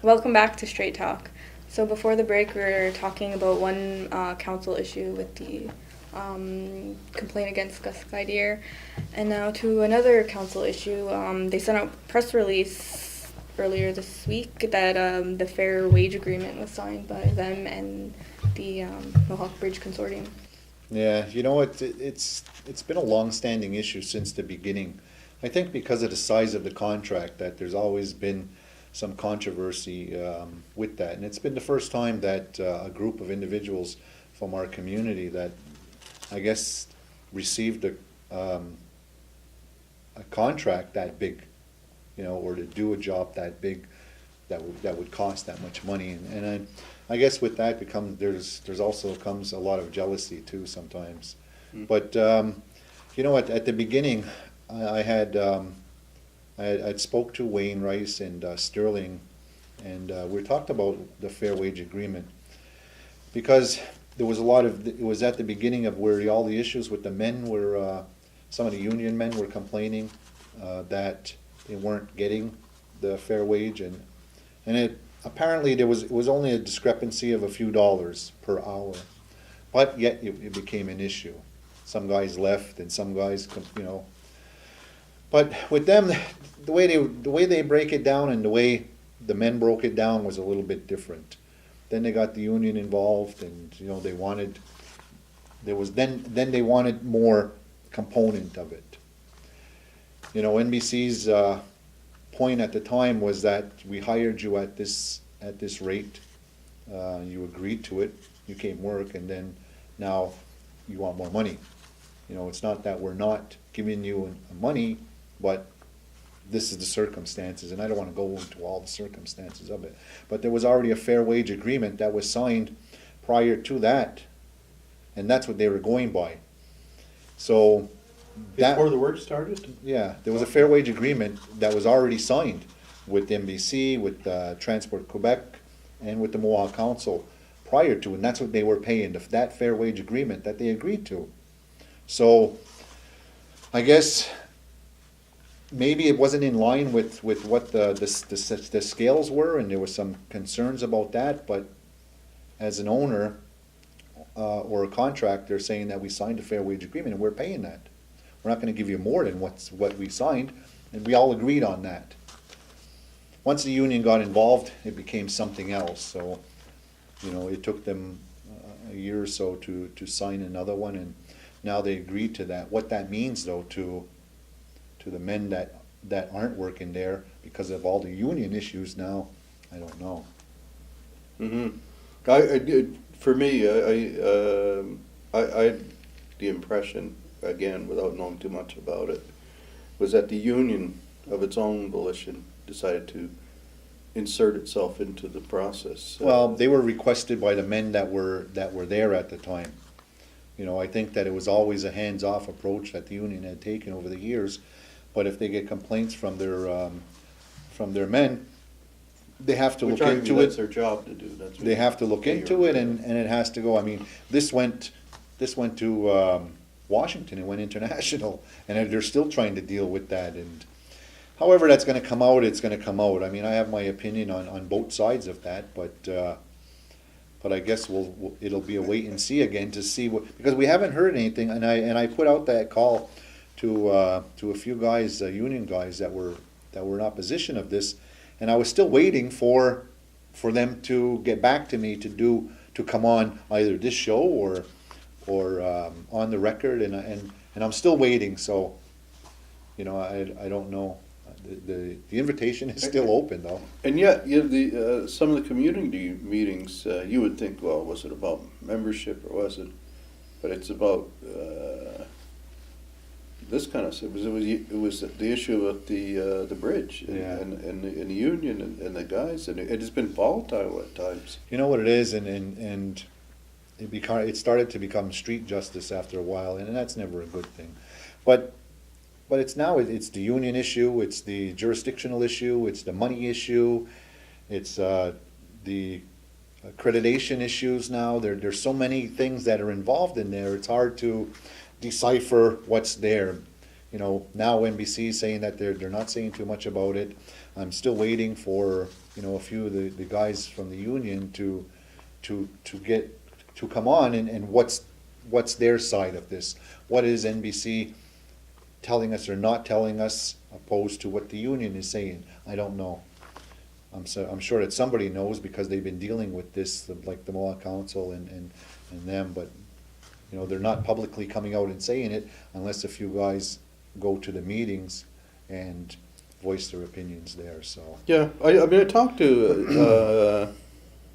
Welcome back to Straight Talk. So before the break, we were talking about one council issue with the complaint against Gus Gaidier, and now to another council issue. They sent out a press release earlier this week that the fair wage agreement was signed by them and the Mohawk Bridge Consortium. Yeah, you know what? It's been a long-standing issue since the beginning. I think because of the size of the contract, that there's always been some controversy with that, and it's been the first time that a group of individuals from our community that I guess received a contract that big, or to do a job that big, that would cost that much money, and I guess with that there's also comes a lot of jealousy too sometimes. But at the beginning, I had spoke to Wayne Rice and Sterling, and we talked about the fair wage agreement because there was it was at the beginning of where all the issues with the men were, some of the union men were complaining that they weren't getting the fair wage, and it apparently it was only a discrepancy of a few dollars per hour, but yet it became an issue. Some guys left, and some guys, But with them, the way they break it down and the way the men broke it down was a little bit different. Then they got the union involved, and they wanted then they wanted more component of it. NBC's point at the time was that we hired you at this rate, you agreed to it, you came work, and then now you want more money. It's not that we're not giving you money, but this is the circumstances, and I don't want to go into all the circumstances of it. But there was already a fair wage agreement that was signed prior to that, and that's what they were going by. So before the work started? Yeah, there was a fair wage agreement that was already signed with NBC, with Transport Quebec, and with the Mohawk Council prior to, and that's what they were paying, that fair wage agreement that they agreed to. So I guess maybe it wasn't in line with what the scales were, and there was some concerns about that, but as an owner or a contractor saying that we signed a fair wage agreement and we're paying that. We're not going to give you more than what we signed, and we all agreed on that. Once the union got involved, it became something else. So, it took them a year or so to sign another one, and now they agreed to that. What that means, though, to the men that aren't working there because of all the union issues now, I don't know. Mm-hmm. For me, I had the impression, again, without knowing too much about it, was that the union, of its own volition, decided to insert itself into the process. Well, they were requested by the men that were there at the time. I think that it was always a hands-off approach that the union had taken over the years. But if they get complaints from their men, they have to look into it. That's their job to do. They have to look into it, and it has to go. I mean, this went to Washington. It went international, and they're still trying to deal with that. And however that's going to come out, it's going to come out. I mean, I have my opinion on both sides of that, but I guess it'll be a wait and see again to see because we haven't heard anything. And I put out that call to a few guys, union guys that were in opposition of this, and I was still waiting for them to get back to me to come on either this show or on the record, and I'm still waiting. So, I don't know. The invitation is still open though. And yet, some of the community meetings, you would think, well, was it about membership or was it? But it's about this kind of stuff. It was the issue of the bridge and the union and the guys, and it has been volatile at times. You know what it is, and it started to become street justice after a while, and that's never a good thing. But it's the union issue, it's the jurisdictional issue, it's the money issue, it's the accreditation issues now. There's so many things that are involved in there. It's hard to decipher what's there. Now NBC is saying that they're not saying too much about it. I'm still waiting for, you know, a few of the guys from the union to come on, and what's their side of this? What is NBC telling us or not telling us, opposed to what the union is saying? I don't know. I'm sure that somebody knows, because they've been dealing with this, like the Mohawk Council and them, but, you know, they're not publicly coming out and saying it unless a few guys go to the meetings and voice their opinions there, so. Yeah, I mean, I talked to,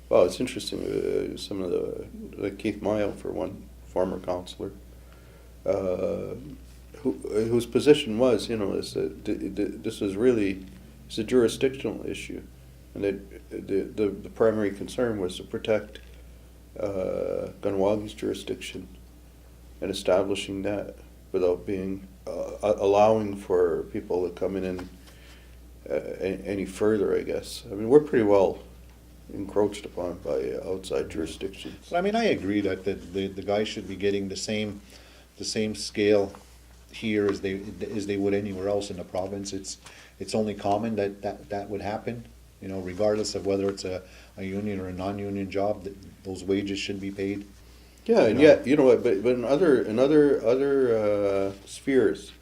well, it's interesting, some of the, like Keith Mayo, for one, former councillor, whose position was, you know, is that this is really, it's a jurisdictional issue, and that the primary concern was to protect Kahnawake jurisdiction and establishing that without being allowing for people to come in any further, I guess. I mean, we're pretty well encroached upon by outside jurisdictions. But I mean, I agree that the guys should be getting the same scale here as they would anywhere else in the province. It's only common that would happen, you know, regardless of whether it's a union or a non-union job, that those wages should be paid. Yeah, and yet, you know what, but in other spheres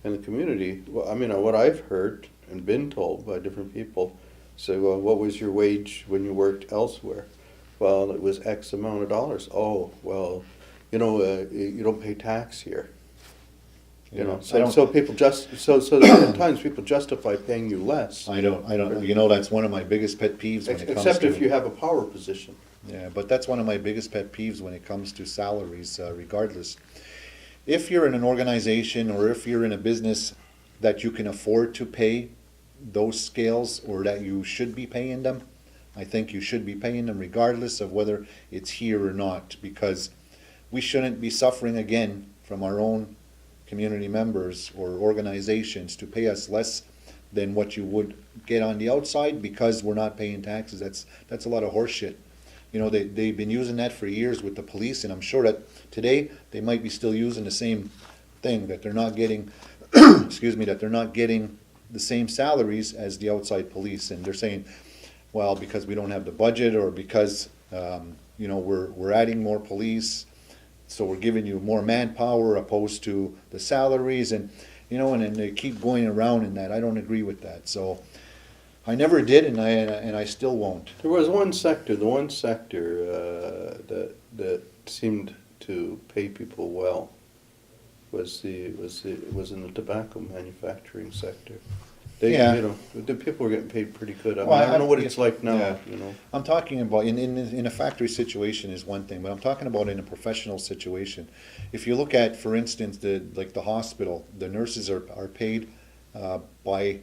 in the community, well, I mean, what I've heard and been told by different people, say, well, what was your wage when you worked elsewhere? Well, it was X amount of dollars. Oh, well, you know, you don't pay tax here. You know, so people so at times people justify paying you less. I don't, you know, that's one of my biggest pet peeves when it comes to. Except if you have a power position. Yeah, but that's one of my biggest pet peeves when it comes to salaries, regardless. If you're in an organization or if you're in a business that you can afford to pay those scales, or that you should be paying them, I think you should be paying them regardless of whether it's here or not, because we shouldn't be suffering again from our own community members or organizations to pay us less than what you would get on the outside because we're not paying taxes. That's a lot of horse shit. You know, they've been using that for years with the police, and I'm sure that today they might be still using the same thing, that they're not getting, excuse me, that they're not getting the same salaries as the outside police. And they're saying, well, because we don't have the budget, or because, you know, we're adding more police, so we're giving you more manpower opposed to the salaries, and, you know, and they keep going around in that. I don't agree with that. So I never did, and I still won't. There was one sector, that seemed to pay people well was in the tobacco manufacturing sector. Yeah. You know, the people were getting paid pretty good. I mean, Well, I don't know what it's like now. yeah. You know. I'm talking about in a factory situation is one thing, but I'm talking about in a professional situation. If you look at, for instance, the hospital, the nurses are paid by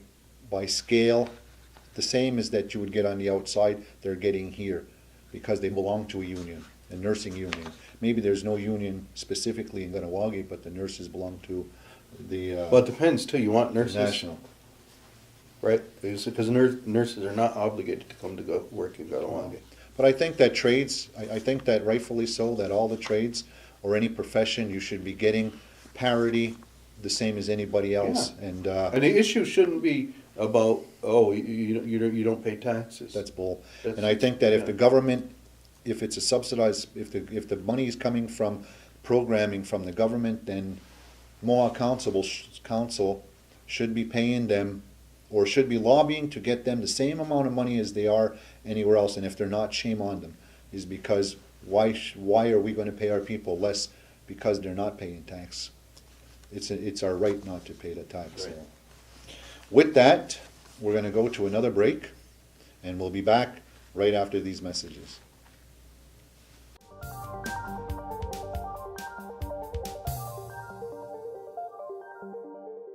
scale, the same as that you would get on the outside. They're getting here because they belong to a union, a nursing union. Maybe there's no union specifically in Kahnawake, but the nurses belong to the Well, it depends too. You want nurses, national. right? Because nurses are not obligated to come to go work in Kahnawake. But I think that trades, I think that rightfully so, that all the trades or any profession, you should be getting parity the same as anybody else. Yeah. And And the issue shouldn't be about, oh, you don't pay taxes. that's bull. That's- And I think that if yeah. the government, if it's a subsidized, if the money is coming from programming from the government, then Mohawk Council should be paying them, or should be lobbying to get them the same amount of money as they are anywhere else. And if they're not, shame on them. Is because why are we going to pay our people less because they're not paying tax? It's our right not to pay the tax. Right. So. With that, we're going to go to another break, and we'll be back right after these messages.